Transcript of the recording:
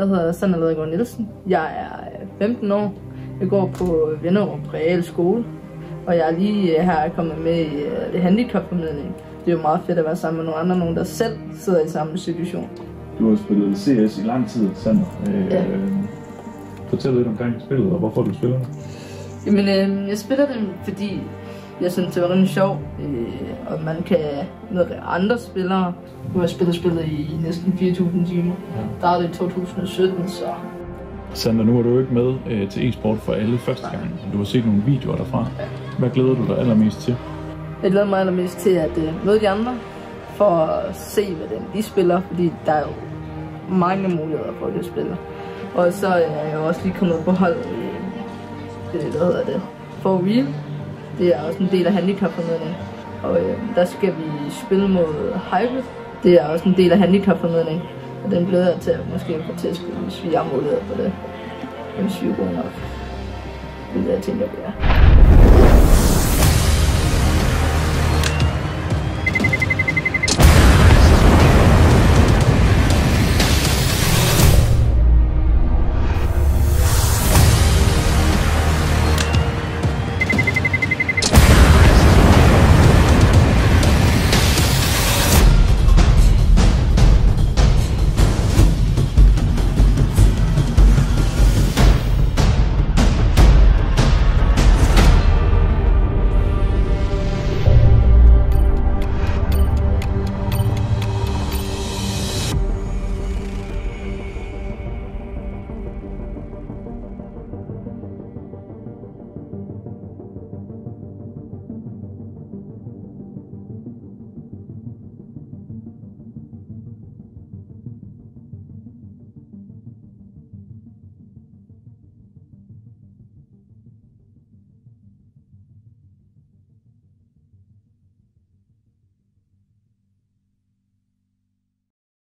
Jeg hedder Sandra Ladegaard Nielsen. Jeg er 15 år. Jeg går på Vinderup Realskole. Og jeg er lige her kommet med i det handicapformidling. Det er jo meget fedt at være sammen med nogle andre, nogen der selv sidder i samme situation. Du har spillet CS i lang tid, Sandra. Ja. Fortæl lidt omkring spillet, og hvorfor du spiller det. Jamen, jeg spiller det, fordi jeg synes, det var rigtig sjovt, og man kan møde andre spillere. Nu har jeg spillet i næsten 4.000 timer. Der er det i 2017, så... Sandra, nu er du ikke med til e-sport for alle første gang. Du har set nogle videoer derfra. Hvad glæder du dig allermest til? Jeg glæder mig allermest til at møde de andre, for at se, hvad de spiller, fordi der er jo mange muligheder for at spille. Og så er jeg jo også lige kommet på hold i For Real. Det er også en del af handicapformidling. Og der skal vi spille mod Hybrid. Det er også en del af handicapformidling. Og den glæder jeg til at måske få til at spille, hvis vi har mulighed for det. Hvis vi er gode nok. Det er det, jeg tænker, vi er.